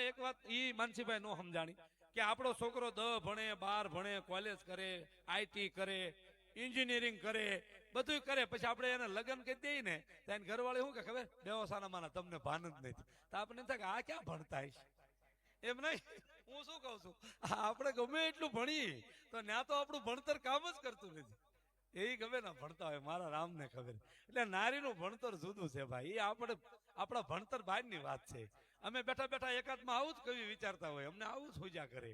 એક વાત ઈ માનસીભાઈ નો સમજાણી કે આપણો છોકરો 10 ભણે 12 ભણે કોલેજ કરે આઈટી કરે એન્જિનિયરિંગ કરે બધું કરે પછી આપણે એને લગ્ન કરી દઈએ ને તો એને ઘરવાળી શું કે ખબર બેવસાના માના તમને ભાન જ નથી તો આપણે થાય કે આ ક્યાં ભણતા હશે એમ નહીં હું શું કહું છું આપણે ગમે એટલું ભણીએ તો ત્યાં તો આપણું ભણતર કામ જ કરતું નથી એ ગમે ને ભણતા હોય મારા રામને ખબર એટલે નારીનું ભણતર જુદું છે ભાઈ એ આપણે આપણા ભણતર બહારની વાત છે અમે બેઠા બેઠા એકાદમાં આવું જ કવિ વિચારતા હોય અમને આવું જ પૂજા કરે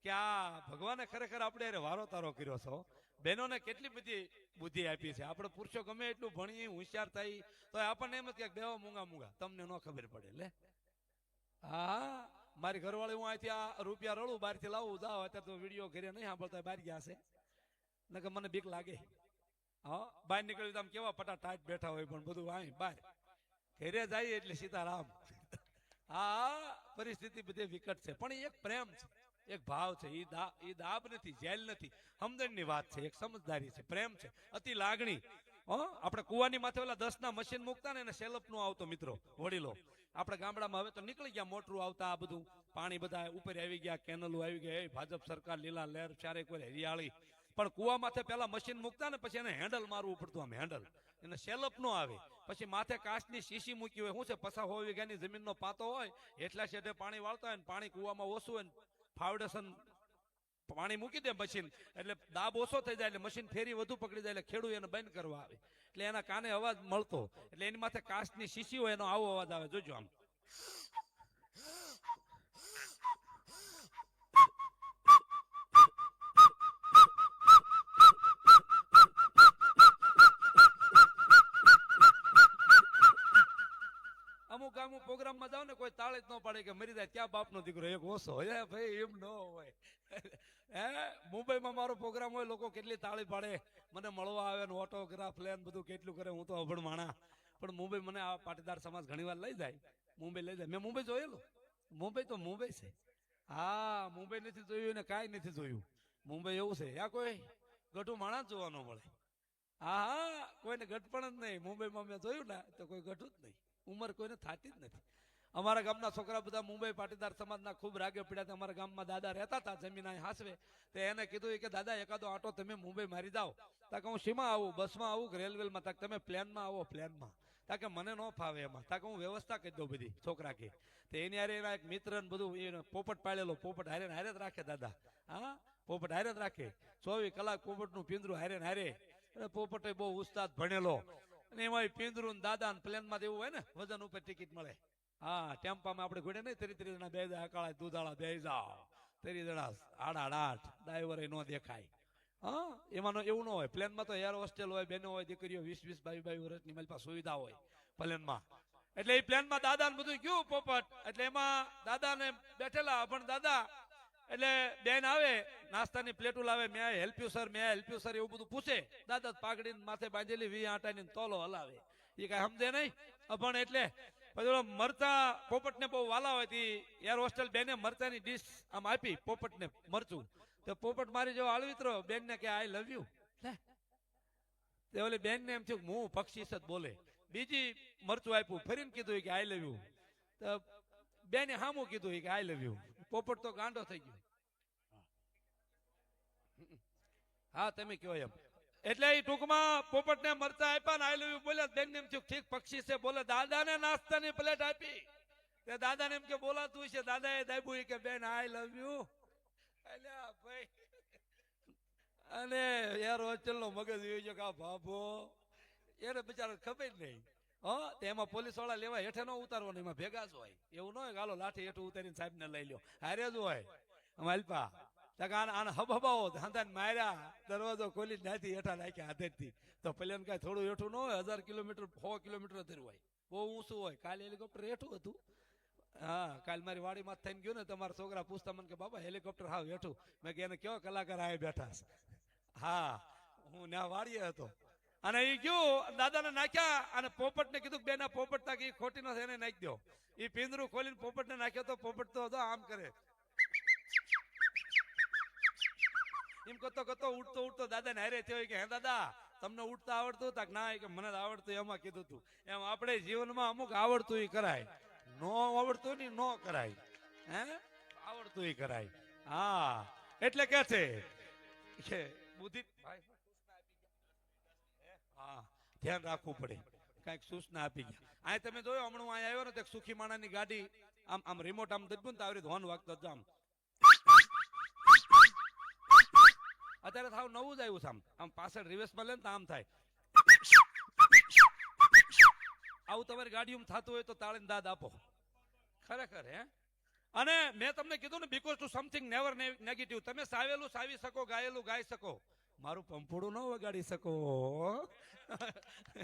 કે આ ભગવાને ખરેખર આપણે અરે વારો તારો કર્યો છો બહેનોને કેટલી બધી બુદ્ધિ આપી છે આપણે પુરુષો ગમે એટલું ભણીએ હોશિયાર થાય તો આપણને એમ જ કે બેવા મૂંગા મૂંગા તમને ન ખબર પડે લે હા મારી ઘરવાળી હું અહીંથી આ રૂપિયા રળું બહારથી લાવું જાઓ અત્યારે તો વિડીયો ઘરે નહીં સાંભળતા બહાર ગયા છે ને કે મને બીક લાગે હા બહાર નીકળ્યું તો આમ કેવા પટા ટાઈટ બેઠા હોય પણ બધું અહીં બહાર ઘરે જાય એટલે સીતારામ હા પરિસ્થિતિ બધી વિકટ છે પણ એક પ્રેમ છે એક ભાવ છે એ દાબ નથી જેલ નથી હમદર્દની વાત છે એક સમજદારી છે પ્રેમ છે અતિ લાગણી આપણે કુવાની માથે ઓલા 10 ના મશીન મૂકતા ને એને સેલપ નો આવતો મિત્રો વડીલો આપણે ગામડામાં હવે તો નીકળી ગયા મોટરું આવતા આ બધું પાણી બધા ઉપર આવી ગયા કેનલો આવી ગયા ભાજપ સરકાર લીલા લહેર ચારે કોઈ હરિયાળી પણ કુવા માથે પેલા મશીન મૂકતા ને પછી એને હેન્ડલ મારવું પડતું આમ હેન્ડલ એને સેલપ નો આવે પછી માથે કાચની શીશી મૂકી હોય શું છે 50 વીઘાની જમીનનો પાતો હોય એટલા શેઠે પાણી વાળતા હોય ને પાણી કુવામાં ઓછું હોય ને ફાઉન્ડેશન પાણી મૂકી દે મશીન એટલે દાબ ઓછો થઈ જાય એટલે મશીન ફેરી વધુ પકડી જાય એટલે ખેડૂત એને બંધ કરવા આવે એટલે એના કાને અવાજ મળતો એટલે એની માથે કાચની શીશી હોય એનો આવો અવાજ આવે જોજો આમ અમુક અમુક પ્રોગ્રામમાં જાવ ને કોઈ તાળી જ ન પાડે કે મરી જાય ક્યાં બાપનો દીકરો એક ઓછો હોય ભાઈ એમ ન હોય હે મુંબઈમાં મારો પ્રોગ્રામ હોય લોકો કેટલી તાળી પાડે મને મળવા આવે ને ઓટોગ્રાફ લે બધું કેટલું કરે હું તો અભણ માણા પણ મુંબઈ મને આ પાટીદાર સમાજ ઘણી વાર લઈ જાય મુંબઈ લઈ જાય મેં મુંબઈ જોયેલું મુંબઈ તો મુંબઈ છે હા મુંબઈ નથી જોયું ને કાંઈ નથી જોયું મુંબઈ એવું છે યા કોઈ ગઢું માણા જ જોવા ન મળે હા હા કોઈને ગઢપણ જ નહીં મુંબઈમાં મેં જોયું ને તો કોઈ ગઢું જ નહીં ઉંમર કોઈને થતી જ નથી અમારા ગામના છોકરા બધા મુંબઈ પાટીદાર સમાજના ખૂબ રાગે પડ્યા હતા અમારા ગામમાં દાદા રહેતા હતા જમીન હાસવે તો એને કીધું કે દાદા એકાદો આટો તમે મુંબઈ મારી જાઓ તાકે હું શીમાં આવું બસમાં આવું રેલવેમાં તાકે તમે પ્લેનમાં આવો પ્લેનમાં તાકે મને ન ફાવે એમાં તાકે હું વ્યવસ્થા કરી દઉં બધી છોકરા કે તો એની હારે એના એક મિત્ર ને બધું એને પોપટ પાડેલો પોપટ હારે હારે જ રાખે દાદા હા પોપટ હારે જ રાખે 24 કલાક પોપટનું પિંજરું હારે હારે પોપટ બહુ ઉસ્તાદ ભણેલો અને એમાં પિંજરું દાદા ને પ્લેનમાં દેવું હોય ને વજન ઉપર ટિકિટ મળે હા ટેમ્પામાં આપણે ઘોડે નહીં 33 જણા બે અકાળા દૂધાળા બે જાઓ 33 જણા આડાડાટ ડ્રાઈવર નો દેખાય હા એમાં એવું ન હોય પ્લેનમાં તો એર હોસ્ટેલ હોય બેનો હોય દીકરીઓ 20 22 વર્ષની મારી પાસે સુવિધા હોય પ્લેનમાં એટલે એ પ્લેનમાં દાદા ને બધું ગયું પોપટ એટલે એમાં દાદા ને બેઠેલા પણ દાદા એટલે બેન આવે નાસ્તાની પ્લેટો લાવે મેં હેલ્પ યુ સર એવું બધું પૂછે દાદા પાઘડી માથે બાંધેલી 20 આટાની તોલો હલાવે એ કઈ સમજે નહીં અભણ એટલે પછી મરચા પોપટ ને બહુ વાલા હોય એર હોસ્ટેલ બેને મરચાની ડીશ આમ આપી પોપટ ને મરચું તો પોપટ મારી જેવો આળવિત્રો બેન ને કે આઈ લવ યુ ઓલી બેન ને એમ થયું હું પક્ષી જ બોલે બીજી મરચું આપ્યું ફરીને કીધું કે આઈ લવ યુ તો બેને હામું કીધું કે આઈ લવ યુ પોપટ તો ગાંડો થઈ ગયો હા તમે કયો એમ એટલે એ ટૂંકમાં પોપટ ને મરચા આપ્યા ને આઈ લવ યુ બોલ્યા બેન ને એમ થયું ઠીક પક્ષી છે બોલે દાદા ને નાસ્તાની પ્લેટ આપી તે દાદા ને એમ કે બોલાતું છે દાદા એ દાબ્યું કે બેન આઈ લવ યુ અલ્યા ભાઈ અને યાર હોસ્ટેલ નો મગજ હોય છે કે આ બાબો એને બિચારા ખબર નહીં એમાં પોલીસ વાળા લેવા હેઠે ન ઉતારવાનું એમાં ભેગા જ હોય એવું ન હોય ગાલો લાઠી હેઠું ઉતારીને સાહેબ ને લઈ લ્યો હારે જ હોય માલપા આને હબાવો ધાંધાને માર્યા દરવાજો ખોલી નાથી હેઠા નાખ્યા હાથેથી તો પેલા કઈ થોડું હેઠું ન હોય 1000 કિલોમીટર 100 કિલોમીટર ધર્યું હોય બહુ ઊંચું હોય કાલે હેલિકોપ્ટર હેઠું હતું હા કાલ મારી વાડીમાં થઈને ગયું ને તમારા છોકરા પૂછતા મને કે બાબા હેલિકોપ્ટર હાવ હેઠું મેં કે એને કેવો કલાકાર આ બેઠા હા હું ત્યાં વાડીએ હતો અને એ ગયું દાદાને નાખ્યા અને પોપટ ને કીધું બેના પોપટ તાકી ખોટી નો એને નાખી દો એ પિંજરું ખોલીને પોપટ ને નાખ્યો તો પોપટ તો આમ કરે એમ કરતો ઉડતો દાદા ને હારે થયો કે હે દાદા તમને ઉડતા આવડતું તાક ના કે મને આવડતું એમાં કીધું તું એમ આપણે જીવનમાં અમુક આવડતું એ કરાય નો આવડતું ને નો કરાય હે આવડતું ઈ કરાય. હા એટલે કે છે કે બુદ્ધિ ભાઈ હા ધ્યાન રાખવું પડે. કઈક સૂચના આપી ગયા. આ તમે જોયો હમણાં હું અહીંયા આવ્યો ને તો સુખી માણાની ગાડી આમ આમ રિમોટ આમ દબું ને તો આવી હોર્ન વાગતો જ આમ. અત્યારે થાવ નવું જ આવ્યું છે આમ આમ પાછળ રિવર્સમાં લે ને તો આમ થાય. આવું તમારી ગાડીમાં થતું હોય તો તાળીને દાદ આપો ખરેખર હે. અને મેં તમને કીધું ને because two something never negative. તમે સાવેલું સાવી શકો, ગાયેલું ગાઈ શકો, મારું પંપોડું ન વગાડી શકો.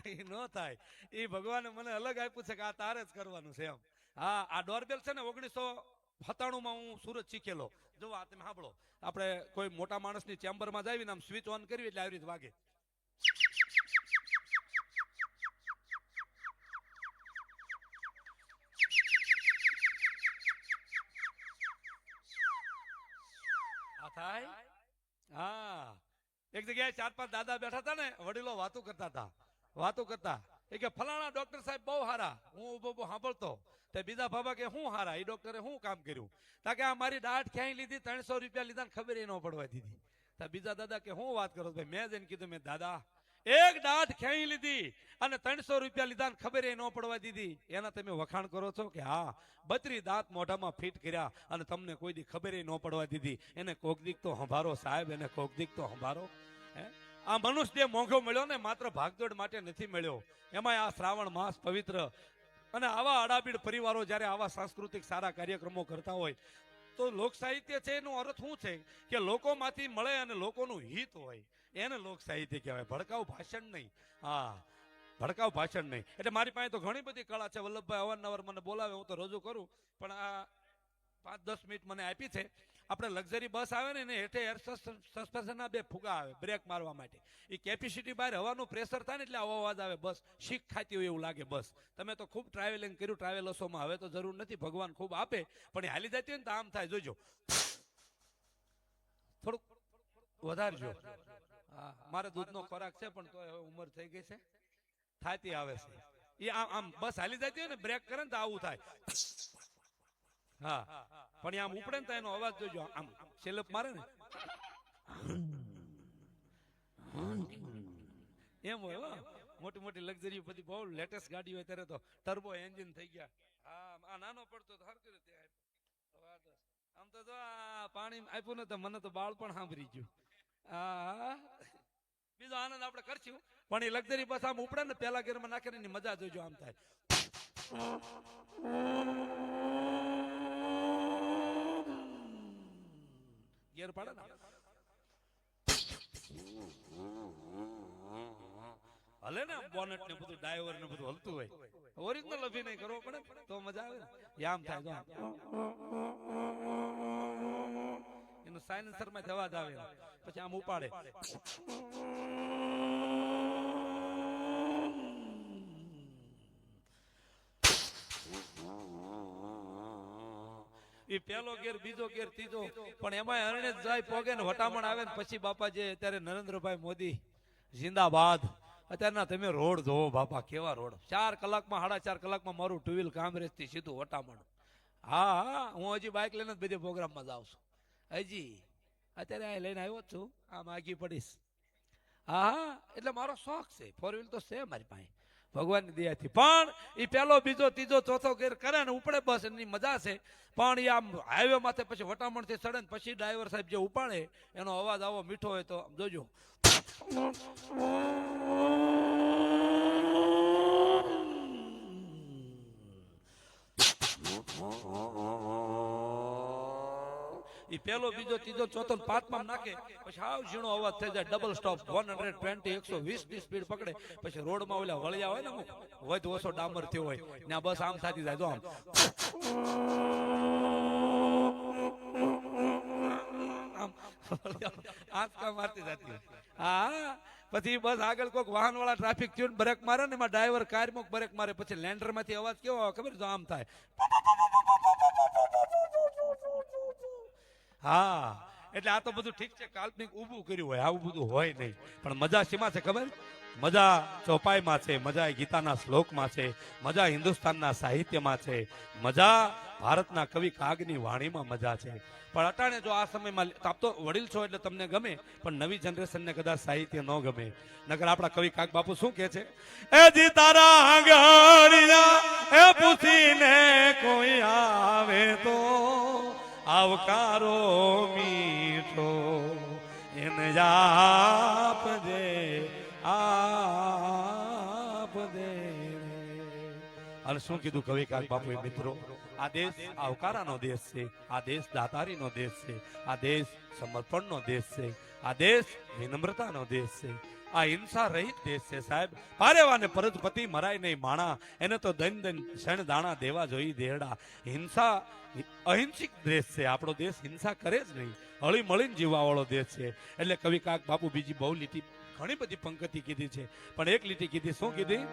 એ ન થાય. એ ભગવાને મને અલગ આપ્યું છે કે આ તારે જ કરવાનું છે એમ. હા આ ડોરબેલ છે ને 1997 હું સુરત શીખેલો. જો આ તમે સાંભળો, આપણે કોઈ મોટા માણસની ચેમ્બરમાં જાવીને આમ સ્વિચ ઓન કરવી એટલે આવી રીતે વાગે. થાય. હા એક જગ્યાએ 4-5 દાદા બેઠા હતા ને, વડીલો વાતો કરતા એ કે ફલાણા ડોક્ટર સાહેબ બહુ હારા. હું ઉભો સાંભળતો તે બીજા બાબા કે હું હારા, એ ડોક્ટરે શું કામ કર્યું? તાકે આ મારી દાઢ ક્યાંય લીધી 300 રૂપિયા લીધા ને ખબર ન પડવા દીધી. તા બીજા દાદા કે હું વાત કરો ભાઈ? મેં જઈને કીધું મેં દાદા એક દાઢ ક્યાંય લીધી અને 300 રૂપિયા લીધા ને ખબર ન પડવા દીધી. એના તમે વખાણ કરો છો કે હા 32 દાંત મોઢામાં ફિટ કર્યા અને તમને કોઈ દી ખબર ન પડવા દીધી. એને કોક દીક તો સંભારો સાહેબ, એને કોક દીક તો સંભારો. આ મનુષ્ય મોંઘો મળ્યો ને માત્ર ભાગદોડ માટે નથી મળ્યો. એમાં આ શ્રાવણ માસ પવિત્ર અને આવા અડાબીડ પરિવારો જ્યારે આવા સાંસ્કૃતિક સારા કાર્યક્રમો કરતા હોય તો લોક સાહિત્ય છે એનો અર્થ શું છે કે લોકોમાંથી મળે અને લોકોનું હિત હોય, એને લોક સાહિત્ય કહેવાય. ભડકાઉ ભાષણ નહીં. હા ભડકાઉ ભાષણ નહીં. એટલે મારી પાસે તો ઘણી બધી કળા છે. વલ્લભભાઈ અવારનવાર મને બોલાવે, હું તો રજૂ કરું, પણ આ 5-10 મિનિટ મને આપી છે. આપણે લક્ઝરી બસ આવે ને એને હેઠે એર સસ્પેન્શનના 2 ફુગા આવે બ્રેક મારવા માટે. એ કેપેસિટી બહાર હવાનું પ્રેશર થાય ને એટલે આવો અવાજ આવે. બસ શીખ ખાતી હોય એવું લાગે. બસ તમે તો ખૂબ ટ્રાવેલિંગ કર્યું ટ્રાવેલર્સોમાં, હવે તો જરૂર નથી, ભગવાન ખૂબ આપે, પણ એ હાલી જતી હોય ને તો આમ થાય. જોજો થોડુંક વધારજો. હા મારે દૂધનો ખોરાક છે પણ તો હવે ઉંમર થઈ ગઈ છે, થાતી આવે છે. એ આમ બસ હાલી જતી હોય ને બ્રેક કરે ને તો આવું થાય. હા પણ આમ ઉપડે ને તો એનો અવાજ જોજો, આમ સેલપ મારે ને એમ હોય. મોટી મોટી લક્ઝરી બધી બહુ લેટેસ્ટ ગાડી હોય ત્યારે તો ટર્બો એન્જિન થઈ ગયા. હા આ નાનો પડતો તો હરકત આમ તો જો આ પાણી આપ્યું ને તો મને તો બાળ પણ સાંભળી ગયું. હા બીજો આનંદ આપણે કરશું, પણ એ લક્ઝરી બસ આમ ઉપડે ને પેલા ગેરમાં નાખીને એની મજા જોજો. આમ થાય ગેર પાડે ને હલે ને બોનેટ ને બધું ડાયવર ને બધું હલતું હોય. ઓરિજિનલ અભિનય કરવો પડે તો મજા આવે ને. આમ થાય એનું સાયલેન્સર માં અવાજ આવે પછી આમ ઉપાડે. એ પેલો ગેર, બીજો ગેર, ત્રીજો, પણ એમાં અરણે જાય પોગે ને વટામણ આવે ને પછી બાપા જે અત્યારે નરેન્દ્રભાઈ મોદી જિંદાબાદ. અત્યારના તમે રોડ જોવો બાપા, કેવા રોડ. 4 કલાકમાં 4.5 કલાકમાં મારું 2 વ્હીલ કામરેજ થી સીધું વટામણ. હા હું હજી બાઇક લઈને જ બધી પ્રોગ્રામમાં જાઉં છું. હજી અત્યારે આ લઈને આવ્યો જ છું, આમ આગી પડીશ. હા એટલે મારો શોખ છે. 4 વ્હીલ તો છે મારી પાસે ભગવાનની દયાથી. પણ એ પેલો બીજો ત્રીજો ચોથો ગેર કરે ને ઉપડે બસ એની મજા છે. પણ એ આમ હાઈવે માથે પછી વટામણ થી ચડે ને પછી ડ્રાઈવર સાહેબ જે ઉપાડે એનો અવાજ આવો મીઠો હોય તો જોજો. એ પેલો બીજો ત્રીજો ચોથો 5માં નાખે પછી હાવ ઝીણો અવાજ થઈ જાય. ડબલ સ્ટોપ 120 120 ની સ્પીડ પકડે. પછી રોડમાં ઓલા વળિયા હોય ને અમુક વધુ ઓછો ડામર થયો હોય ને બસ આમ થતી જાય. જો આમ આંચકા મારતી જતી હોય. હા પછી બસ આગળ કોઈક વાહન વાળા ટ્રાફિક થયું ને બ્રેક મારે ને એમાં ડ્રાઈવર કાર માં બ્રેક મારે પછી લેન્ડર માંથી અવાજ કેવો આવે ખબર? જો આમ થાય. હા એટલે આ તો બધું ઠીક છે, કાલ્પનિક ઊભું કર્યું હોય, આવું બધું હોય નહીં. પણ મજા શેમાં છે ખબર? મજા ચોપાઈમાં છે, મજા ગીતાના શ્લોકમાં છે, મજા હિન્દુસ્તાનના સાહિત્યમાં છે, મજા ભારતના કવિ કાગની વાણીમાં મજા છે. પણ અટાણે જો આ સમયમાં આપ તો વડીલ છો એટલે તમને ગમે, પણ નવી જનરેશનને કદાચ સાહિત્ય ન ગમે. નકર આપણા કવિ કાગ બાપુ શું કહે છે? એ જી તારા આંગણિયા એ પૂછીને કોઈ આવે તો આવકારો મીઠો એને આપજે આપજે. અને શું કીધું કવિ કાગ બાપુએ? મિત્રો, આ દેશ આવકારાનો દેશ છે, આ દેશ દાતારીનો દેશ છે, આ દેશ સમર્પણનો દેશ છે, આ દેશ વિનમ્રતાનો દેશ છે, આ હિંસા રહિત દેશ છે સાહેબ. પારેવાને પરજપતિ મરાય નહીં માણા, એને તો દન દન શણ દાણા દેવા જોઈ દેરડા. હિંસા અહિંસક દેશ છે આપણો દેશ, હિંસા કરે જ નહીં, હળી મળીને જીવવા વાળો દેશ છે. એટલે કવિ કાગ બાપુ બીજી બહુ લીટી, ઘણી બધી પંક્તિ કીધી છે, પણ એક લીટી કીધી. શું કીધી?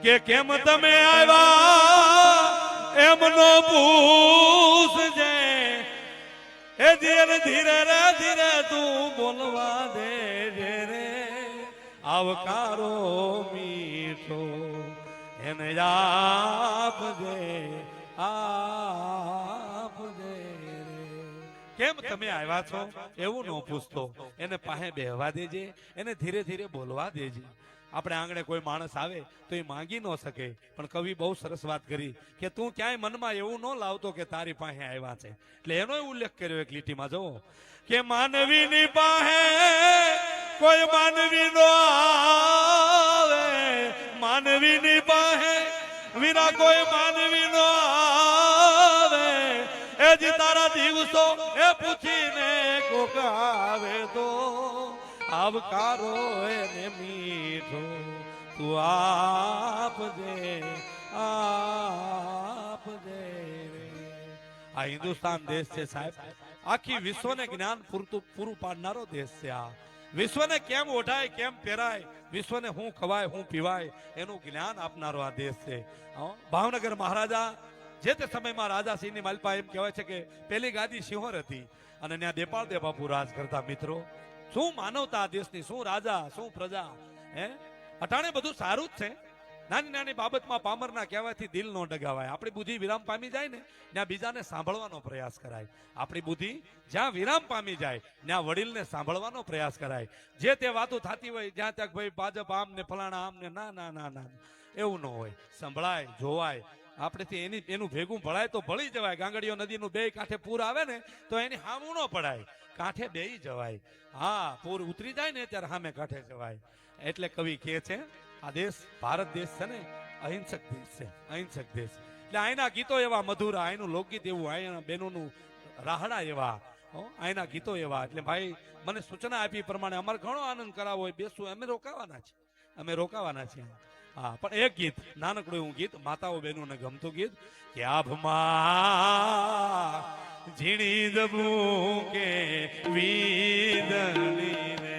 કે કેમ તમે આવ્યા એમનો પૂછજે, એ ધીરે ધીરે રે ધીરે તું બોલવા દેજે રે, આવકારો મીઠો એને આપજે આપજે રે. કેમ તમે આવ્યા છો એવું ન પૂછતો, એને પાસે બેહવા દેજે, એને ધીરે ધીરે બોલવા દેજે. આપણે આંગણે કોઈ માણસ આવે તો એ માંગી ન શકે, પણ કવિ બહુ સરસ વાત કરી કે તું ક્યાંય મનમાં એવું ન લાવતો કે તારી પાસે આવ્યા છે. એટલે એનો ઉલ્લેખ કર્યો એક લીટીમાં, જોવો કે માનવીની પાસે કોઈ માનવી નો આવે, માનવીની પાસે વીરા કોઈ માનવી નો આવે, એ જ તારા દિવસો એ પૂછીને કોક આવે તો આવકારો એને મીઠો તું આપજે આપજે રે. આ હિન્દુસ્તાન દેશ છે સાહેબ, આખી વિશ્વને જ્ઞાન પૂરું પાડનારો દેશ છે. આ વિશ્વને કેમ ઓઢાય કેમ પહેરાય, વિશ્વને શું ખવાય શું પીવાય એનું જ્ઞાન આપનારો આ દેશ છે. ભાવનગર મહારાજા જે તે સમયમાં રાજા સિંહની માલપા એમ કહેવાય છે કે પેલી ગાદી સિંહોર હતી અને ત્યાં દેપાળ દે બાપુ રાજ કરતા. મિત્રો, શું માનવતા આ દેશની, શું રાજા શું પ્રજા. હે અટાણે બધું સારું જ છે, નાની નાની બાબતમાં પામરના કહેવાથી દિલ ન ડગાવાય. આપણી બુદ્ધિ વિરામ પામી જાય ને ત્યાં બીજાને સાંભળવાનો પ્રયાસ કરાય. આપણી બુદ્ધિ જ્યાં વિરામ પામી જાય ત્યાં વડીલને સાંભળવાનો પ્રયાસ કરાય. જે તે વાતો થતી હોય જ્યાં ત્યાં ભાઈ ભાજપ આમ ને ફલાણા આમ ને, ના ના ના ના, એવું ન હોય. સંભળાય જોવાય, આપણેથી એનું ભેગું ભળાય તો ભળી જવાય. ગાંગડીઓ નદીનું બે કાંઠે પૂર આવે ને તો એની હામું ન પડાય, કાંઠે બેહી જવાય. હા, પૂર ઉતરી જાય ને ત્યારે સામે કાંઠે જવાય. એટલે કવિ કહે છે આ દેશ ભારત દેશ છે ને અહિંસક દેશ છે, અહિંસક દેશ. એટલે અહીંના ગીતો એવા મધુરા, અહીંનું લોકગીત એવું, અહીંના બહેનોનું રાહડા એવા, અહીંના ગીતો એવા. એટલે ભાઈ મને સૂચના આપી પ્રમાણે અમારે ઘણો આનંદ કરાવો હોય, બેસવું, અમે રોકાવાના છે, અમે રોકાવાના છીએ. હા, પણ એક ગીત, નાનકડું એવું ગીત, માતાઓ બહેનોને ગમતું ગીત કે આભમાં ઝીણી દબું કે વીદની રે,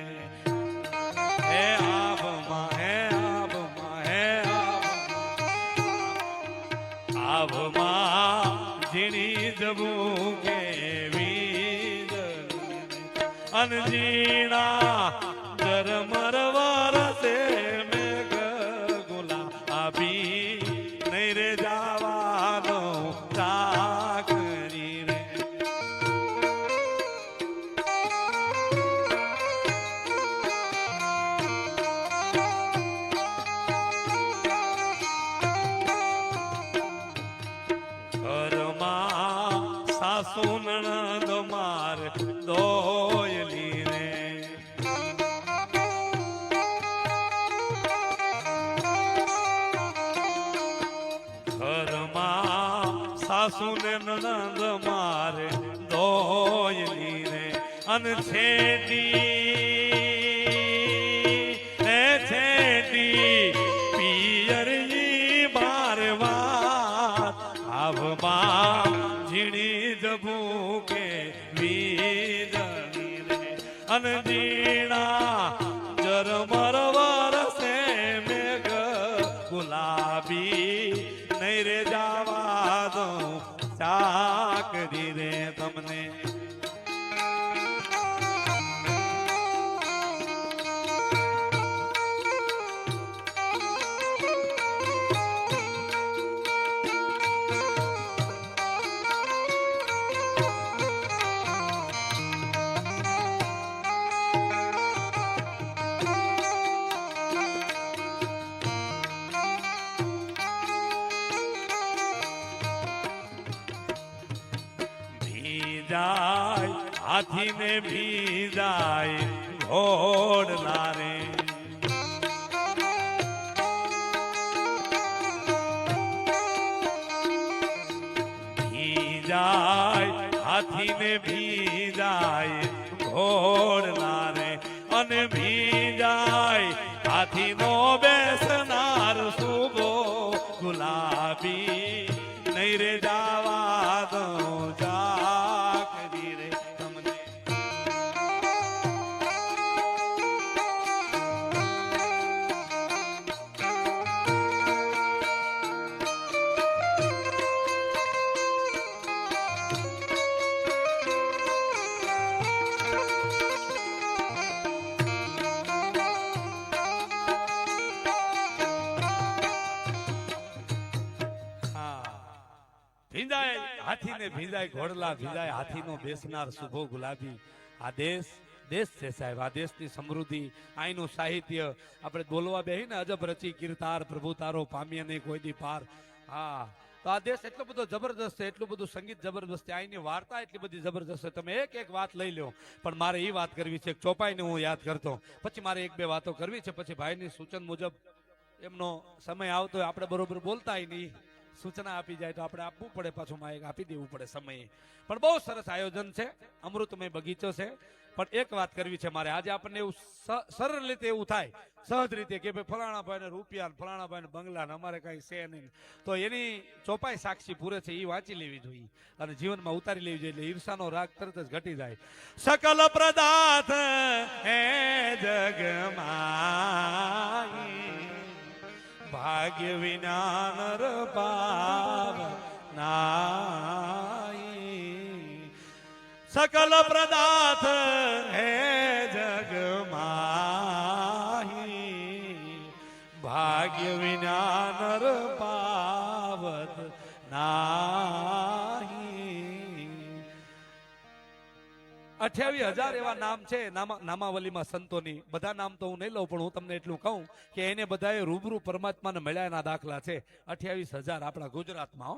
હે આભમાં હે આભમાં હે આભમાં ઝીણી દબું કે વીદની અનજીણા જરમર વરસે નણંદ માર દોયલી રે, ઘરમાં સાસુ ને નણંદ મારે દોયલી રે, અન છેટી પિયરી મારવા આવમાં ઝીણી જબું કે વીજળી રે, અનજીણા જરમર વરસે મેઘ ગુલાબી નહીં રે જાવા દઉં ચાકરી રે તમને. ભીજાય હાથીને ભીજાય ઘોડલા રે ભીજાય હાથીને ભીજાય ઘોડલા રે અને ભીજાય હાથીનો બેસનાર સુબો ગુલાબી નહીં રે જાવા દો જાકરી રે તમને ભીંજાય હાથીને ભીંજાય ઘોડલા ભીંજાય હાથીનો બેસનાર શુભો ગુલાબી આ દેશ છે સાહેબ આ દેશની સમૃદ્ધિ અહીંનું સાહિત્ય આપણે બોલવા બેહીને અજબ રચી કીર્તાર પ્રભુ તારો પામીએ નહીં કોઈ દી પાર હા તો આ દેશ એટલો બધો જબરદસ્ત છે એટલું બધું સંગીત જબરદસ્ત છે અહીંની વાર્તા એટલી બધી જબરદસ્ત છે તમે એક વાત લઈ લો પણ મારે એ વાત કરવી છે ચોપાઈને હું યાદ કરતો પછી મારે એક બે વાતો કરવી છે પછી ભાઈની સૂચન મુજબ એમનો સમય આવતો આપણે બરોબર બોલતા નહીં સૂચના આપી જાય તો આપણે આપવું પડે પાછું માઇક આપી દેવું પડે સમયે પણ બહુ સરસ આયોજન છે અમૃતમય બગીચો છે પણ એક વાત કરવી છે મારે આજે આપણને એવું સરળ રીતે એવું થાય સહજ રીતે કે ભાઈ ફલાણા ભાઈને રૂપિયા ફલાણા ભાઈને બંગલા અમારે કઈ છે નહીં તો એની ચોપાઈ સાક્ષી પૂરે છે એ વાંચી લેવી જોઈએ અને જીવનમાં ઉતારી લેવી જોઈએ એટલે ઈર્ષાનો રાગ તરત જ ઘટી જાય સકલ પદાર્થ હે જગમાં ભાગ્ય વિના નર પાવ નાઈ સકલ પદાર્થ હે જગમાહી ભાગ્ય વિના નર પાવત નાહી 28,000 એવા નામ છે નામાવલીમાં સંતોની બધા નામ તો હું નહીં લઉં પણ હું તમને એટલું કહું કે એને બધાએ રૂબરૂ પરમાત્માને મળ્યાના દાખલા છે 28,000 આપણા ગુજરાતમાં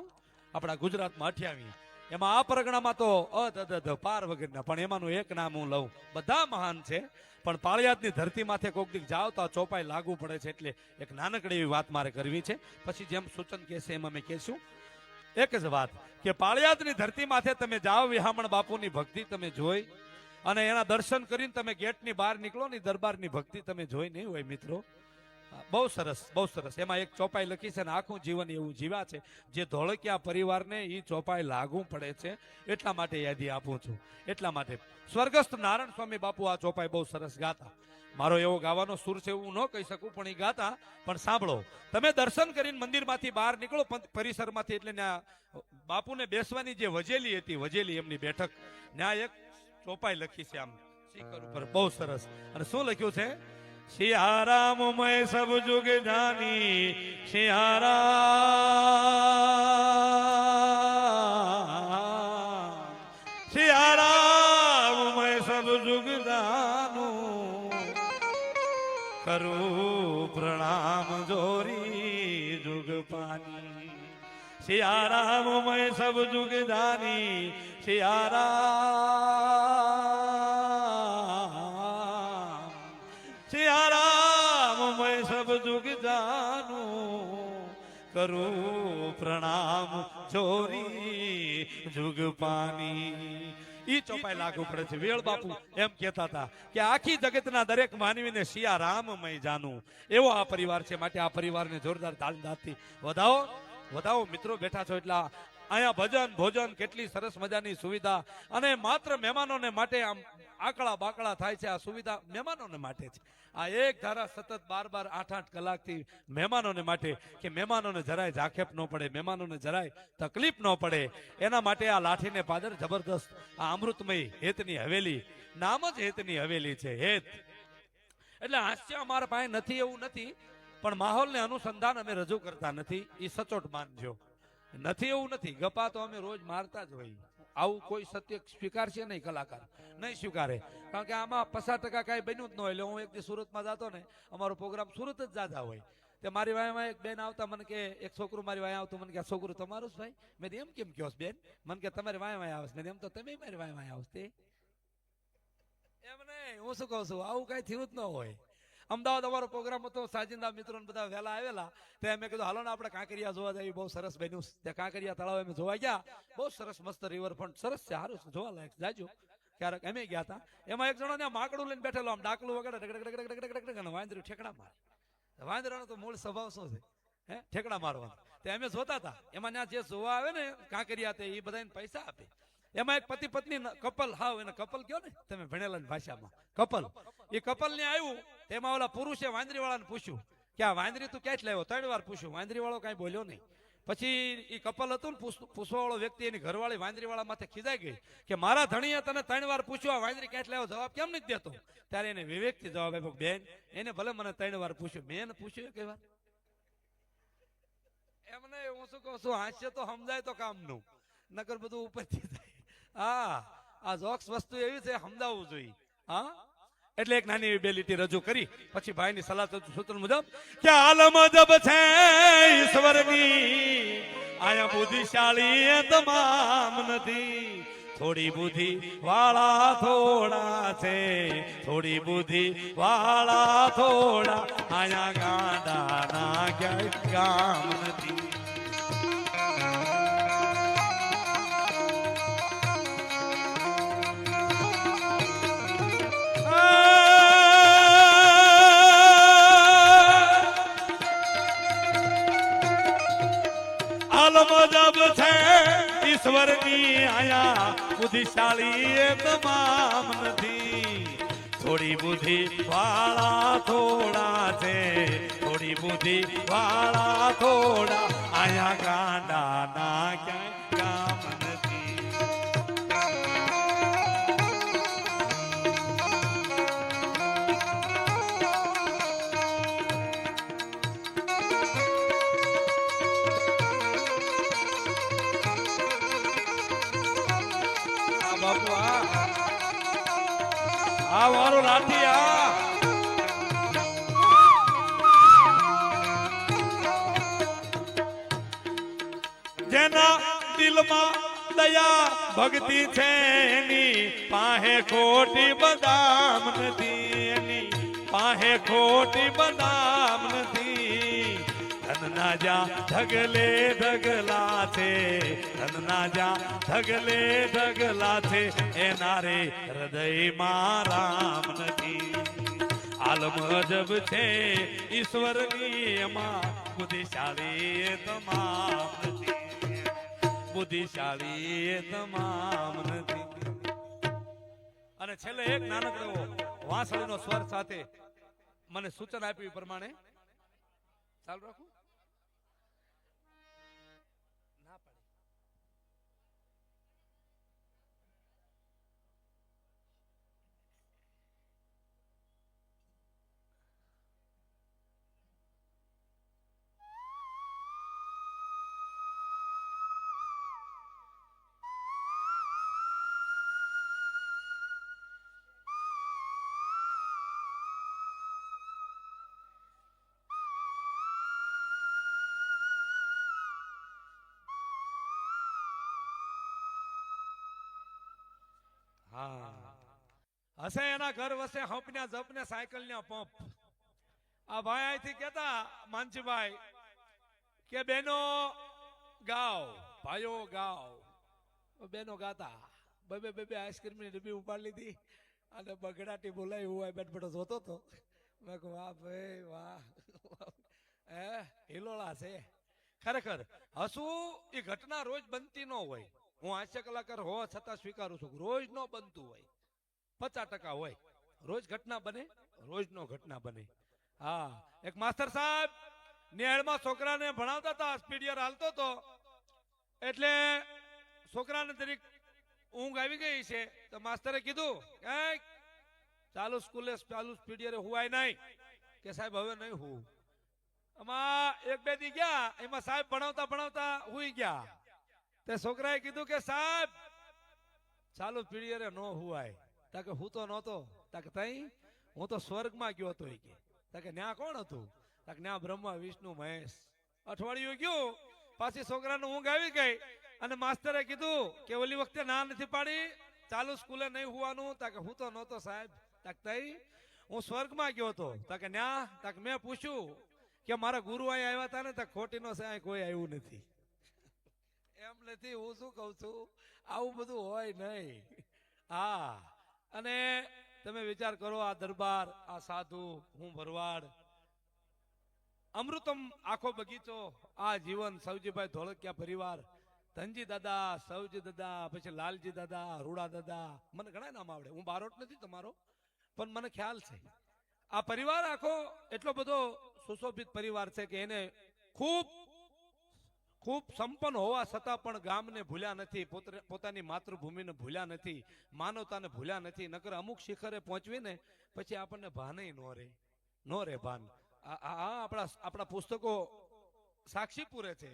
28 એમાં આ પરગણામાં તો પાર વગરના પણ એમાંનું એક નામ હું લઉં બધા મહાન છે પણ પાળિયાદની ધરતી માથે કોક દીક જાવ તો આ ચોપાઈ લાગુ પડે છે એટલે એક નાનકડી એવી વાત મારે કરવી છે પછી જેમ સૂચન કહેશે એમ અમે કહેશું એક જ વાત કે પાળિયાદની ધરતી માથે તમે જાઓ વિહામણ બાપુની ભક્તિ તમે જોઈ અને એના દર્શન કરીને તમે ગેટની બહાર નીકળો ને દરબારની ભક્તિ તમે જોઈ નહીં હોય મિત્રો બહુ સરસ એમાં એક ચોપાઈ લખી છે ને આખું જીવન એવું જીવા છે જે ધોળકિયા પરિવારને એ ચોપાઈ લાગુ પડે છે એટલા માટે યાદી આપું છું એટલા માટે સ્વર્ગસ્થ નારાયણ સ્વામી બાપુ આ ચોપાઈ બહુ સરસ ગાતા મારો એવો ગાવાનો સુર છે એવું ન કહી શકું પણ એ ગાતા પણ સાંભળો તમે દર્શન કરીને મંદિરમાંથી બહાર નીકળો પરિસરમાંથી એટલે ત્યાં બાપુને બેસવાની જે વજેલી એમની બેઠક ત્યાં એક ચોપાઈ લખી છે આમ શિખર ઉપર બહુ સરસ અને શું લખ્યું છે સિયારામ મય સબ જુગ જાની સિયારામ મય સબ જુગ જાનું કરું પ્રણામ જોરી જુગ પાની સિયારામ મય સબ જુગ જાની સિયારામ મય સબ જુગ જાનું કરું પ્રણામ જોરી જુગ પાની ઈ ચોપાઈ લાગુ પડે છે વેળ બાપુ એમ કહેતા હતા કે આખી જગતના દરેક માનવીને સિયારામમય જાનું એવો આ પરિવાર છે માટે આ પરિવારને જોરદાર તાળીથી વધાવો મિત્રો બેઠા છો એટલા અહીંયા ભજન ભોજન કેટલી સરસ મજાની સુવિધા અને માત્ર મહેમાનોને માટે આમ આકડા બાકડા થાય છે આ સુવિધા મહેમાનોને માટે છે આ એક ધારા સતત 12-8 કલાકથી મહેમાનોને માટે કે મહેમાનોને જરાય ઝાખેપ ન પડે મહેમાનોને જરાય તકલીફ ન પડે એના માટે આ લાઠીને પાદર જબરદસ્ત આ અમૃતમય હેતની હવેલી નામ જ હેતની હવેલી છે હેત એટલે હાસ્ય અમારા પાસે નથી એવું નથી પણ માહોલને અનુસંધાન અમે રજૂ કરતા નથી એ સચોટ માનજો નથી એવું નથી ગપા તો અમે રોજ મારતા જ હોય આવું કોઈ સત્ય સ્વીકારશે નહીં કલાકાર નહીં સ્વીકારે કારણ કે આમાં 50% કાંઈ બન્યું જ ન હોય એટલે હું એક દી સુરતમાં જતો ને અમારો પ્રોગ્રામ સુરત જ જાતા હોય તે મારી વાયમાં એક બેન આવતા મને કે એક છોકરું મારી વાય આવતું મને કે આ છોકરું તમારું જ ભાઈ? મેં એમ કેમ કહો બેન? મને કે તમારી વાય આવે છે. એમ તો તમે મારી વાય આવો તે એમ નહીં, હું શું કહું છું, આવું કઈ થયું જ ન હોય. અમદાવાદ અમારો પ્રોગ્રામ હતો, સાજિંદા મિત્રો બધા વહેલા આવેલા, તે મેં કીધું હાલો ને આપણે કાંકરિયા જોવા જઈએ, બહુ સરસ બન્યું. ત્યાં કાંકરિયા તળાવ અમે જોવા ગયા, બહુ સરસ મસ્ત રિવરફ્રન્ટ સરસ છે, સારું છે, જોવા લાયક જાજો. ક્યારેક અમે ગયા હતા, એમાં એક જણો ને માકડું લઈને બેઠેલો, આમ ડાકલું વગેરે વાંદરું ઠેકડા મારે. વાંદરાનો તો મૂળ સ્વભાવ શું છે, હે ઠેકડા મારવાનો. તે અમે જોતા હતા, એમાં ત્યાં જે જોવા આવે ને કાંકરિયા તે એ બધાને પૈસા આપે. એમાં એક પતિ પત્ની કપલ, હાવ એને કપલ કયો ને તમે ભણેલા ભાષામાં, કપલ. એ કપલ ને આવ્યું, તેમાં ઓલા પુરુષે વાંદરી વાળાને પૂછ્યું કે આ વાંદરી તું ક્યાંથી લાવ્યો? 3 વાર પૂછ્યું, વાંદરી વાળો કઈ બોલ્યો નહીં. પછી એ કપલ હતું ને પૂછવા વાળો વ્યક્તિ, એની ઘરવાળી વાંદરી વાળા માથે ખીજાઈ ગઈ કે મારા ધણીએ તને 3 વાર પૂછ્યું આ વાંદરી ક્યાંથી લાવ્યો, જવાબ કેમ નથી દેતો? ત્યારે એને વિવેકથી જવાબ આપ્યો, બેન એને ભલે મને 3 વાર પૂછ્યું, મેં એને પૂછ્યું કઈ વાર? એમને હું શું કહું છું, હાસ્ય તો સમજાય તો કામનું, નકર બધું ઉપરથી થાય. હા, આ જોક્સ વસ્તુ એવી છે, સમજાવવું જોઈએ. હા, એટલે એક નાની એવી બે લીટી રજૂ કરી પછી ભાઈની સલાહ સૂત્ર મુજબ કે આલમ જબ છે ઈશ્વરની, આયા બુદ્ધિશાળી તમામ નથી. થોડી બુદ્ધિ વાળા થોડા છે, થોડી બુદ્ધિ વાળા થોડા, આયા ગાંડા ના ક્યાંય કામ નથી. મજબ છે ઈશ્વરની, આયા બુદ્ધિશાળી તમામ નથી. થોડી બુદ્ધિ વાળા થોડા છે, થોડી બુદ્ધિ વાળા થોડા, આયા ગાંડા ના ક્યાંય કામ નથી. આ મારું લાઠી, આ જેના દિલમાં દયા ભક્તિ છે, એની પાહે ખોટી બદામ નથી, એની પાહે ખોટી બદામ નથી. ધનના જા ઢગલે ઢગલા છે, ધનના જા ઢગલે ઢગલા છે, એના રે હૃદયમાં રામ નથી. આલમ અજબ છે ઈશ્વરની, એમાં બુદ્ધિશાળી તમામ નથી, બુદ્ધિશાળી તમામ નથી. અને છેલ્લે એક નાનકડો વાંસળીનો સ્વર સાથે મને સૂચન આપ્યું પ્રમાણે ચાલુ રાખું. હશે એના ઘર વસે હંપના જપને સાયકલના પંપ. આ ભાઈ અહીંથી કહેતા માનજીભાઈ કે બેનો ગાવ, ભાઈઓ ગાવ. બેનો ગાતા બે આઈસ્ક્રીમની ડબ્બી ઉપાડી લીધી અને બગડાટી બોલાવી હું બેઠ બેઠો જોતો હતો. મેં કહું વાહ ભાઈ વાહ, હિલોળા છે ખરેખર. હસવું એ ઘટના રોજ બનતી ન હોય. હું હાસ્ય કલાકાર હોવા છતાં સ્વીકારું છું, રોજ ન બનતું હોય, 50% હોય. રોજ ઘટના બને, રોજ નો ઘટના બને. હા, એક માસ્ટર સાહેબ નિહાળમાં છોકરાને ભણાવતા હતા, સ્પીડિયર હાલતો હતો, એટલે છોકરાને તરીક ઊંઘ આવી ગઈ છે. તો માસ્ટરે કીધું ચાલુ સ્કૂલે ચાલુ સ્પીડિયરે હુવાય નહીં, કે સાહેબ હવે નહીં હું. આમાં 1-2 દી ગયા, એમાં સાહેબ ભણાવતા ભણાવતા હુઈ ગયા. તે છોકરાએ કીધું કે સાહેબ ચાલુ પીડીયરે નો હુવાય. તાકે હું તો નહોતો, તાકે તઈ હું તો સ્વર્ગમાં ગયો હતો. કે તાકે ન્યા કોણ હતું? તક ન્યા બ્રહ્મા વિષ્ણુ મહેશ. અઠવાડિયું ગયું પાછી છોકરાને ઊંઘ આવી ગઈ અને માસ્તરે કીધું કે ઓલી વખતે ના નથી પાડી ચાલુ સ્કૂલે નહીં હોવાનું. તાકે હું તો નહોતો સાહેબ. તાક તઈ હું સ્વર્ગમાં ગયો હતો. તાકે ન્યા તાક મેં પૂછ્યું કે મારા ગુરુ અહીંયા આવ્યા હતા ને તાક ખોટી નો સાહેબ કોઈ આવ્યું નથી. એમ નથી, હું શું કઉ છું, આવું બધું હોય નહીં. હા, અને તમે વિચાર કરો, આ દરબાર, આ સાધુ, હું ભરવાડ, અમૃતમ આખો બગીચો, આ જીવન, સૌજીભાઈ ધોળકિયા પરિવાર, ધનજી દાદા, સૌજી દાદા, પછી લાલજી દાદા, રૂડા દાદા, મને ઘણા નામ આવડે. હું બારોટ નથી તમારો, પણ મને ખ્યાલ છે. આ પરિવાર આખો એટલો બધો સુશોભિત પરિવાર છે કે એને ખૂબ ખૂબ સંપન્ન હોવા છતાં પણ ગામને ભૂલ્યા નથી, પોતાની માતૃભૂમિને ભૂલ્યા નથી, માનવતાને ભૂલ્યા નથી. નકર અમુક શિખરે પહોંચવીને પછી આપણને ભાને નો રે ભાન. આપણા પુસ્તકો સાક્ષી પૂરે છે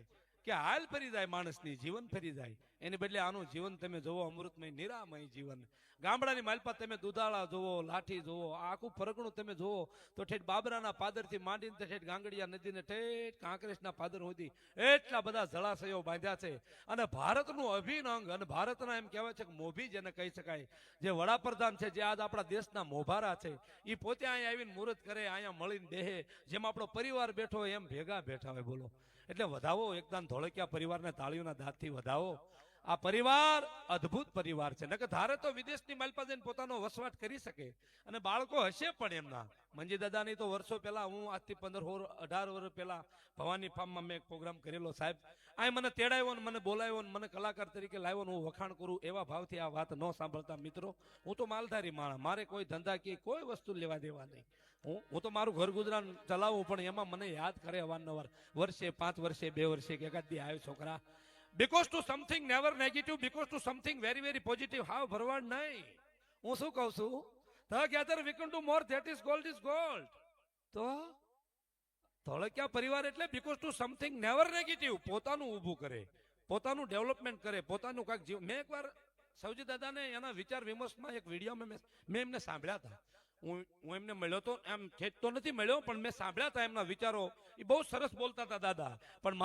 કે હાલ ફરી જાય માણસની, જીવન ફરી જાય. એની બદલે આનું જીવન તમે જોવો, અમૃતમય નિરામય જીવન. ગામડાની માલપા તમે દુધાળા જોવો, લાઠી જોવો, આખું ફરકણું તમે જોવો તો ઠેઠ બાબરાના પાદરથી માંડીને ઠેઠ ગાંગડિયા નદીને ઠેઠ કાંકરેજના પાદર સુધી એટલા બધા જળાશયો બાંધ્યા છે. અને ભારતનું અભિન્ન અંગ, અને ભારતના એમ કહેવાય છે કે મોભી જેને કહી શકાય, જે વડાપ્રધાન છે, જે આજ આપણા દેશના મોભારા છે, એ પોતે અહીંયા આવીને મુહૂર્ત કરે, અહીંયા મળીને બેહે, જેમ આપણો પરિવાર બેઠો હોય એમ ભેગા બેઠા હોય. બોલો, એટલે વધાવો એકદમ ધોળકિયા પરિવારને તાળીઓના દાંતથી વધાવો. આ પરિવાર અદ્ભુત પરિવાર છે. નકર ધારે તો વિદેશની માલપા જઈને પોતાનો વસવાટ કરી શકે, અને બાળકો હશે પણ એમના. મંજી દાદાની તો વર્ષો પહેલા, હું આજથી 15-18 વર્ષ પહેલા ભવાની ફાર્મમાં મેં એક પ્રોગ્રામ કરેલો સાહેબ. આ મને તેડાવ્યો ને મને બોલાવ્યો ને મને કલાકાર તરીકે લાવ્યો ને હું વખાણ કરું એવા ભાવથી આ વાત ન સાંભળતા મિત્રો. હું તો માલધારી માણસ, મારે કોઈ ધંધા કે કોઈ વસ્તુ લેવા દેવા નહીં. હું તો મારું ઘર ગુજરાન ચલાવું, પણ એમાં મને યાદ કરે અવારનવાર, વર્ષે 5 વર્ષે 2 વર્ષે કે એકાદ દી આવ્યો છોકરા. Because to something never negative, because to something very very positive. હાવ ભરવાડ નહીં. હું શું કહું છું, together we can do more, that is gold is gold. તો ધોળકિયા પરિવાર એટલે because to something never negative, પોતાનું ઊભું કરે, પોતાનું ડેવલપમેન્ટ કરે, પોતાનું કાંઈક જીવ. મેં એકવાર સૌજી દાદાને એના વિચાર વિમર્શમાં એક વિડીયોમાં મેં એમને સાંભળ્યા હતા. હું એમને મળ્યો તો, એમ ખેત તો નથી મળ્યો, પણ મેં સાંભળ્યા હતા એમના વિચારો. એ બહુ સરસ બોલતા હતા દાદા. પણ